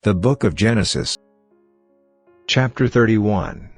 The Book of Genesis. Chapter 31.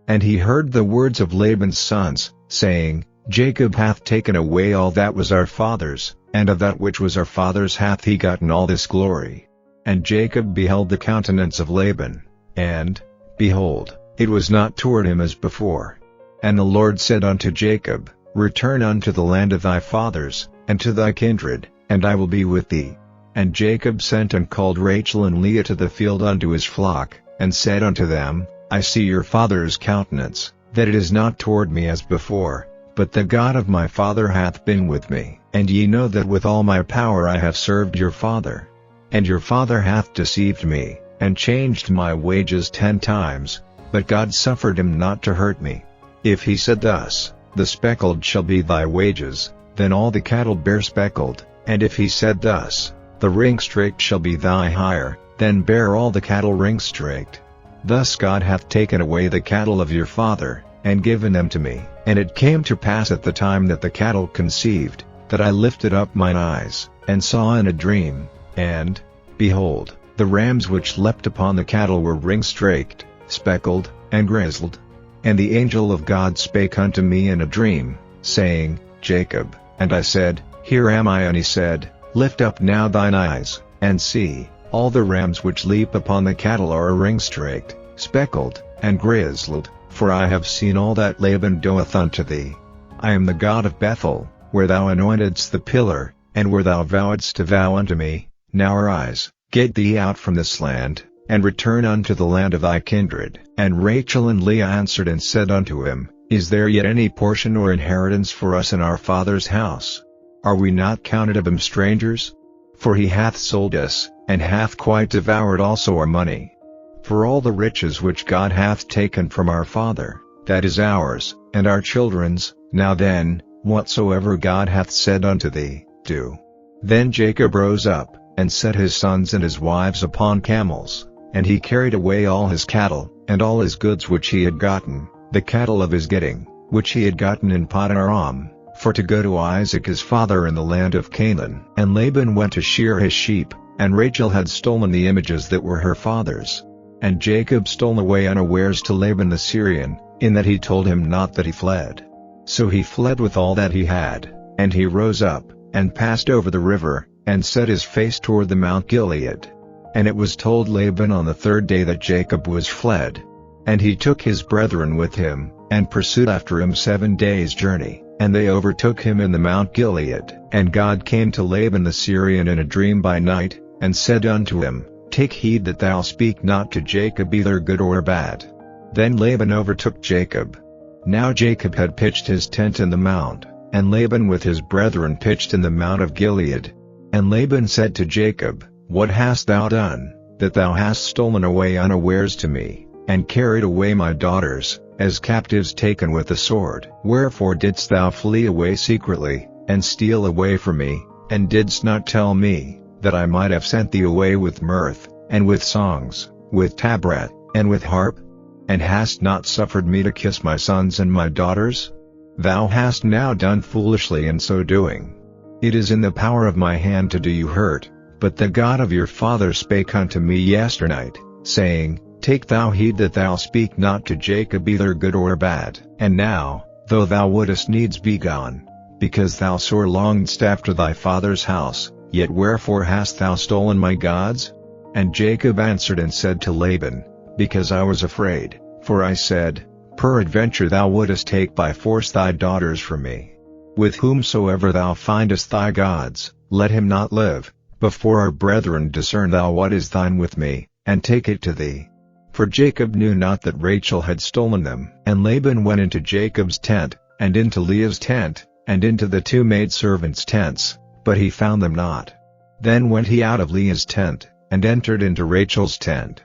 And he heard the words of Laban's sons, saying, Jacob hath taken away all that was our father's, and of that which was our father's hath he gotten all this glory. And Jacob beheld the countenance of Laban, and, behold, it was not toward him as before. And the Lord said unto Jacob, Return unto the land of thy fathers, and to thy kindred, and I will be with thee. And Jacob sent and called Rachel and Leah to the field unto his flock, and said unto them, I see your father's countenance, that it is not toward me as before, but the God of my father hath been with me. And ye know that with all my power I have served your father. And your father hath deceived me, and changed my wages 10 times, but God suffered him not to hurt me. If he said thus, The speckled shall be thy wages, then all the cattle bear speckled, and if he said thus, The ring-straked shall be thy hire, then bear all the cattle ring-straked. Thus God hath taken away the cattle of your father, and given them to me. And it came to pass at the time that the cattle conceived, that I lifted up mine eyes, and saw in a dream, and, behold, the rams which leapt upon the cattle were ring-straked, speckled, and grizzled. And the angel of God spake unto me in a dream, saying, Jacob. And I said, Here am I. And he said, Lift up now thine eyes, and see, all the rams which leap upon the cattle are ring-straked, speckled, and grizzled, for I have seen all that Laban doeth unto thee. I am the God of Bethel, where thou anointedst the pillar, and where thou vowedst to vow unto me. Now arise, get thee out from this land, and return unto the land of thy kindred. And Rachel and Leah answered and said unto him, Is there yet any portion or inheritance for us in our father's house? Are we not counted of him strangers? For he hath sold us, and hath quite devoured also our money. For all the riches which God hath taken from our father, that is ours, and our children's. Now then, whatsoever God hath said unto thee, do. Then Jacob rose up, and set his sons and his wives upon camels, and he carried away all his cattle, and all his goods which he had gotten, the cattle of his getting, which he had gotten in Padan Aram, for to go to Isaac his father in the land of Canaan. And Laban went to shear his sheep, and Rachel had stolen the images that were her father's. And Jacob stole away unawares to Laban the Syrian, in that he told him not that he fled. So he fled with all that he had, and he rose up, and passed over the river, and set his face toward the Mount Gilead. And it was told Laban on the 3rd day that Jacob was fled. And he took his brethren with him, and pursued after him 7 days' journey. And they overtook him in the Mount Gilead. And God came to Laban the Syrian in a dream by night, and said unto him, Take heed that thou speak not to Jacob either good or bad. Then Laban overtook Jacob. Now Jacob had pitched his tent in the mount, and Laban with his brethren pitched in the Mount of Gilead. And Laban said to Jacob, What hast thou done, that thou hast stolen away unawares to me, and carried away my daughters, as captives taken with the sword? Wherefore didst thou flee away secretly, and steal away from me, and didst not tell me, that I might have sent thee away with mirth, and with songs, with tabret, and with harp? And hast not suffered me to kiss my sons and my daughters? Thou hast now done foolishly in so doing. It is in the power of my hand to do you hurt, but the God of your father spake unto me yesternight, saying, Take thou heed that thou speak not to Jacob either good or bad. And now, though thou wouldest needs be gone, because thou sore longedst after thy father's house, yet wherefore hast thou stolen my gods? And Jacob answered and said to Laban, Because I was afraid, for I said, Peradventure thou wouldest take by force thy daughters from me. With whomsoever thou findest thy gods, let him not live. Before our brethren discern thou what is thine with me, and take it to thee. For Jacob knew not that Rachel had stolen them. And Laban went into Jacob's tent, and into Leah's tent, and into the 2 maidservants' tents, but he found them not. Then went he out of Leah's tent, and entered into Rachel's tent.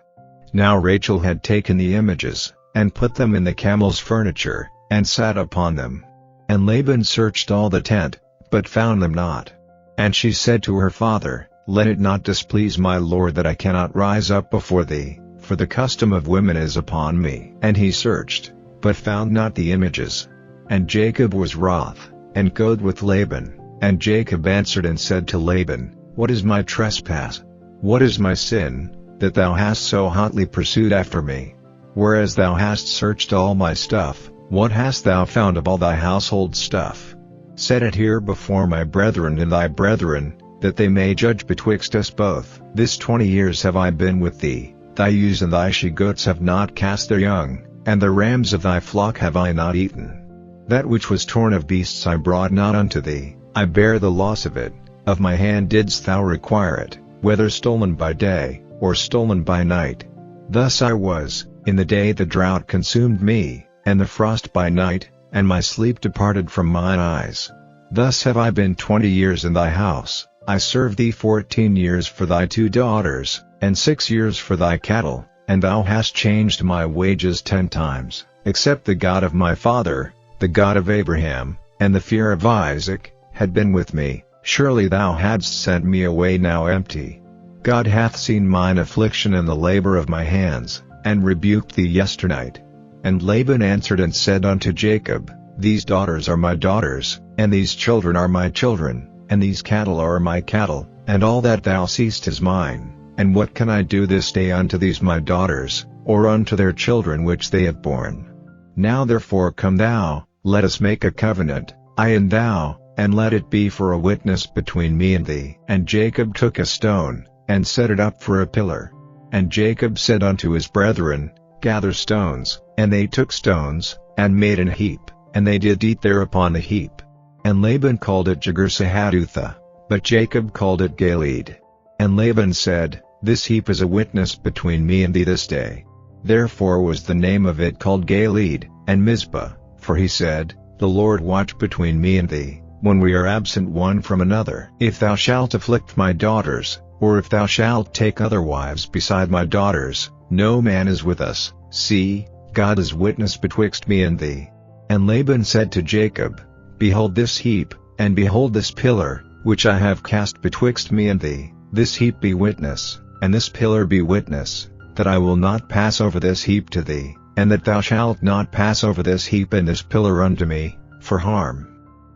Now Rachel had taken the images, and put them in the camel's furniture, and sat upon them. And Laban searched all the tent, but found them not. And she said to her father, Let it not displease my lord that I cannot rise up before thee, for the custom of women is upon me. And he searched, but found not the images. And Jacob was wroth, and goad with Laban. And Jacob answered and said to Laban, What is my trespass? What is my sin? that thou hast so hotly pursued after me? Whereas thou hast searched all my stuff, what hast thou found of all thy household stuff? Set it here before my brethren and thy brethren, that they may judge betwixt us both. This 20 years have I been with thee, thy ewes and thy she-goats have not cast their young, and the rams of thy flock have I not eaten. That which was torn of beasts I brought not unto thee, I bear the loss of it, of my hand didst thou require it, whether stolen by day, or stolen by night. Thus I was, in the day the drought consumed me, and the frost by night, and my sleep departed from mine eyes. Thus have I been 20 years in thy house, I served thee 14 years for thy 2 daughters, and 6 years for thy cattle, and thou hast changed my wages 10 times, except the God of my father, the God of Abraham, and the fear of Isaac, had been with me, surely thou hadst sent me away now empty. God hath seen mine affliction and the labor of my hands, and rebuked thee yesternight. And Laban answered and said unto Jacob, These daughters are my daughters, and these children are my children, and these cattle are my cattle, and all that thou seest is mine. And what can I do this day unto these my daughters, or unto their children which they have borne? Now therefore come thou, let us make a covenant, I and thou, and let it be for a witness between me and thee. And Jacob took a stone, and set it up for a pillar. And Jacob said unto his brethren, Gather stones, and they took stones, and made an heap, and they did eat thereupon the heap. And Laban called it Jegar-sahadutha, but Jacob called it Gilead. And Laban said, This heap is a witness between me and thee this day. Therefore was the name of it called Gilead, and Mizpah, for he said, The Lord watch between me and thee, when we are absent one from another. If thou shalt afflict my daughters, or if thou shalt take other wives beside my daughters, no man is with us, see, God is witness betwixt me and thee. And Laban said to Jacob, Behold this heap, and behold this pillar, which I have cast betwixt me and thee, this heap be witness, and this pillar be witness, that I will not pass over this heap to thee, and that thou shalt not pass over this heap and this pillar unto me, for harm.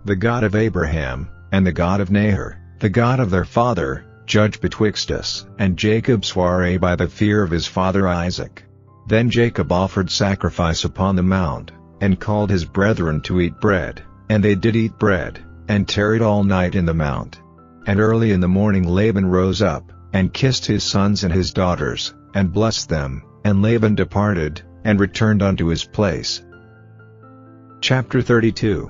The God of Abraham, and the God of Nahor, the God of their father, judge betwixt us. And Jacob sware by the fear of his father Isaac. Then Jacob offered sacrifice upon the mount, and called his brethren to eat bread, and they did eat bread, and tarried all night in the mount. And early in the morning Laban rose up, and kissed his sons and his daughters, and blessed them, and Laban departed, and returned unto his place. Chapter 32.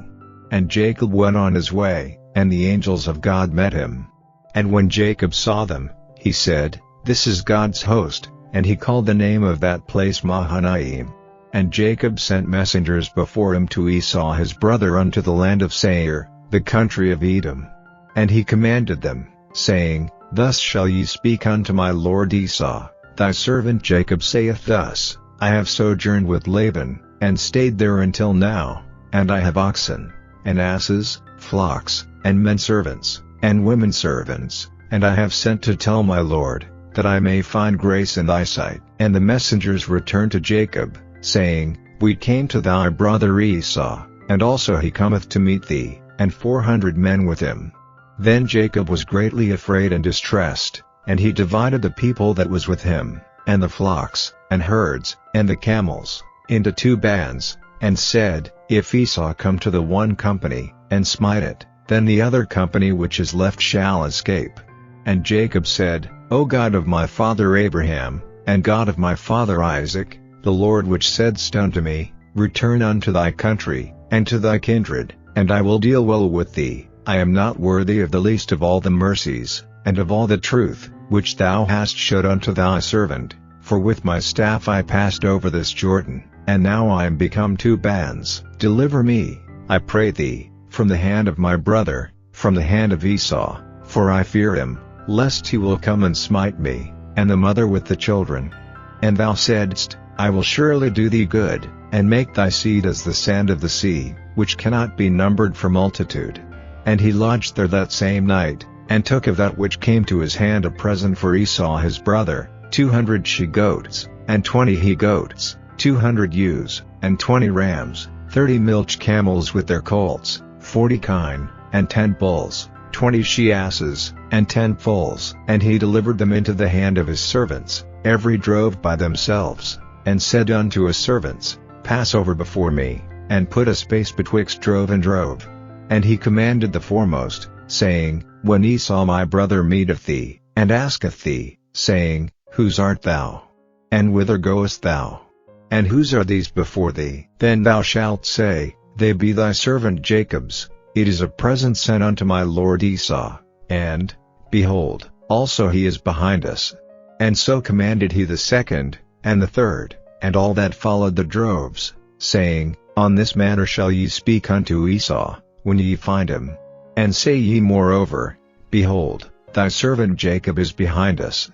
And Jacob went on his way, and the angels of God met him. And when Jacob saw them, he said, This is God's host, and he called the name of that place Mahanaim. And Jacob sent messengers before him to Esau his brother unto the land of Seir, the country of Edom. And he commanded them, saying, Thus shall ye speak unto my lord Esau, Thy servant Jacob saith thus, I have sojourned with Laban, and stayed there until now, and I have oxen, and asses, flocks, and men servants, and women servants, and I have sent to tell my lord, that I may find grace in thy sight. And the messengers returned to Jacob, saying, We came to thy brother Esau, and also he cometh to meet thee, and 400 men with him. Then Jacob was greatly afraid and distressed, and he divided the people that was with him, and the flocks, and herds, and the camels, into 2 bands, and said, If Esau come to the one company, and smite it, then the other company which is left shall escape. And Jacob said, O God of my father Abraham, and God of my father Isaac, the Lord which saidst unto me, Return unto thy country, and to thy kindred, and I will deal well with thee, I am not worthy of the least of all the mercies, and of all the truth, which thou hast showed unto thy servant, for with my staff I passed over this Jordan, and now I am become 2 bands. Deliver me, I pray thee, from the hand of my brother, from the hand of Esau, for I fear him, lest he will come and smite me, and the mother with the children. And thou saidst, I will surely do thee good, and make thy seed as the sand of the sea, which cannot be numbered for multitude. And he lodged there that same night, and took of that which came to his hand a present for Esau his brother, 200 she-goats, and 20 he-goats, 200 ewes, and 20 rams, 30 milch camels with their colts, 40 kine, and 10 bulls, 20 she-asses, and 10 foals. And he delivered them into the hand of his servants, every drove by themselves, and said unto his servants, Pass over before me, and put a space betwixt drove and drove. And he commanded the foremost, saying, When Esau my brother meeteth thee, and asketh thee, saying, Whose art thou? And whither goest thou? And whose are these before thee? Then thou shalt say, They be thy servant Jacob's, it is a present sent unto my lord Esau, and, behold, also he is behind us. And so commanded he the second, and the third, and all that followed the droves, saying, On this manner shall ye speak unto Esau, when ye find him. And say ye moreover, Behold, thy servant Jacob is behind us.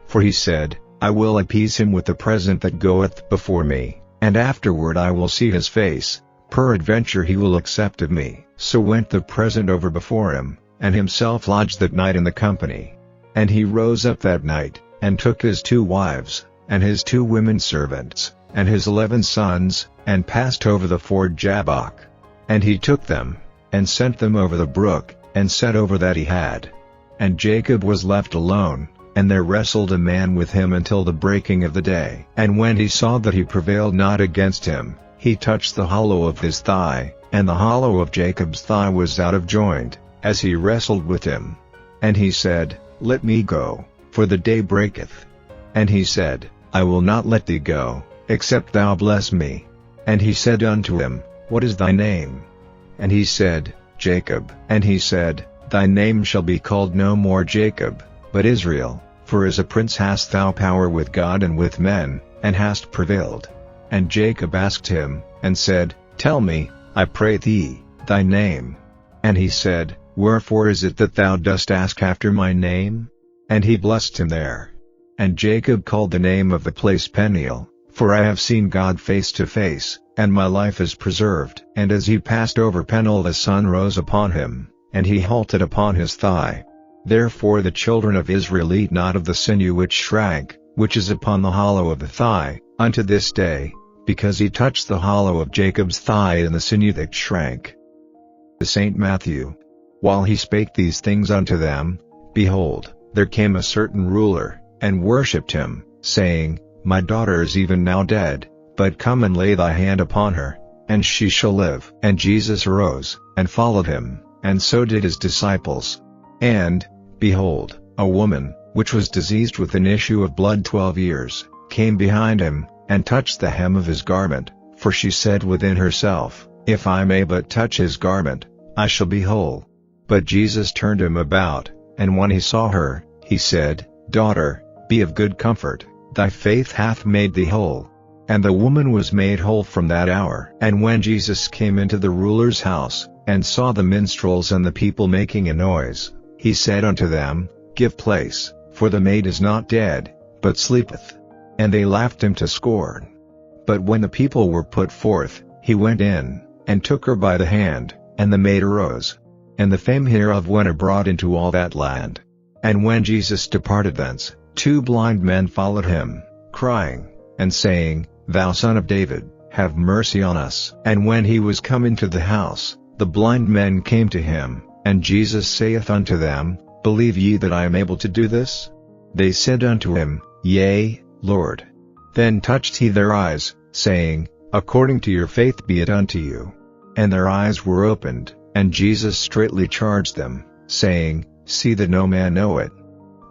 For he said, I will appease him with the present that goeth before me, and afterward I will see his face, peradventure he will accept of me. So went the present over before him, and himself lodged that night in the company. And he rose up that night, and took his 2 wives, and his 2 women servants, and his 11 sons, and passed over the ford Jabbok. And he took them, and sent them over the brook, and set over that he had. And Jacob was left alone, and there wrestled a man with him until the breaking of the day. And when he saw that he prevailed not against him, he touched the hollow of his thigh, and the hollow of Jacob's thigh was out of joint, as he wrestled with him. And he said, Let me go, for the day breaketh. And he said, I will not let thee go, except thou bless me. And he said unto him, What is thy name? And he said, Jacob. And he said, Thy name shall be called no more Jacob, but Israel, for as a prince hast thou power with God and with men, and hast prevailed. And Jacob asked him, and said, Tell me, I pray thee, thy name. And he said, Wherefore is it that thou dost ask after my name? And he blessed him there. And Jacob called the name of the place Peniel, for I have seen God face to face, and my life is preserved. And as he passed over Peniel the sun rose upon him, and he halted upon his thigh. Therefore the children of Israel eat not of the sinew which shrank, which is upon the hollow of the thigh, unto this day, because he touched the hollow of Jacob's thigh in the sinew that shrank. St. Matthew. While he spake these things unto them, behold, there came a certain ruler, and worshipped him, saying, My daughter is even now dead, but come and lay thy hand upon her, and she shall live. And Jesus arose, and followed him, and so did his disciples. And, behold, a woman, which was diseased with an issue of blood 12 years, came behind him, and touched the hem of his garment, for she said within herself, If I may but touch his garment, I shall be whole. But Jesus turned him about, and when he saw her, he said, Daughter, be of good comfort, thy faith hath made thee whole. And the woman was made whole from that hour. And when Jesus came into the ruler's house, and saw the minstrels and the people making a noise, he said unto them, Give place, for the maid is not dead, but sleepeth. And they laughed him to scorn. But when the people were put forth, he went in, and took her by the hand, and the maid arose. And the fame hereof went abroad into all that land. And when Jesus departed thence, 2 blind men followed him, crying, and saying, Thou Son of David, have mercy on us. And when he was come into the house, the blind men came to him, and Jesus saith unto them, Believe ye that I am able to do this? They said unto him, Yea, Lord. Then touched he their eyes, saying, According to your faith be it unto you. And their eyes were opened, and Jesus straitly charged them, saying, See that no man know it.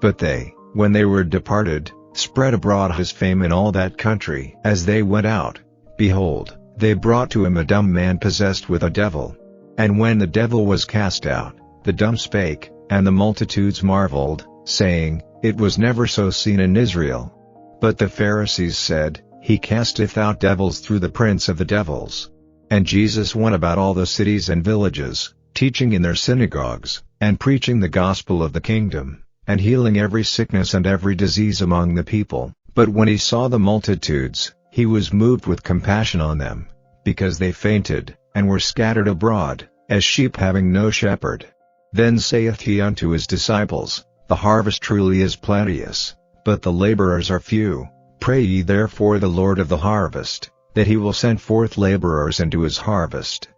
But they, when they were departed, spread abroad his fame in all that country. As they went out, behold, they brought to him a dumb man possessed with a devil. And when the devil was cast out, the dumb spake, and the multitudes marveled, saying, It was never so seen in Israel. But the Pharisees said, He casteth out devils through the prince of the devils. And Jesus went about all the cities and villages, teaching in their synagogues, and preaching the gospel of the kingdom, and healing every sickness and every disease among the people. But when he saw the multitudes, he was moved with compassion on them, because they fainted, and were scattered abroad, as sheep having no shepherd. Then saith he unto his disciples, The harvest truly is plenteous, but the laborers are few. Pray ye therefore the Lord of the harvest, that he will send forth laborers into his harvest.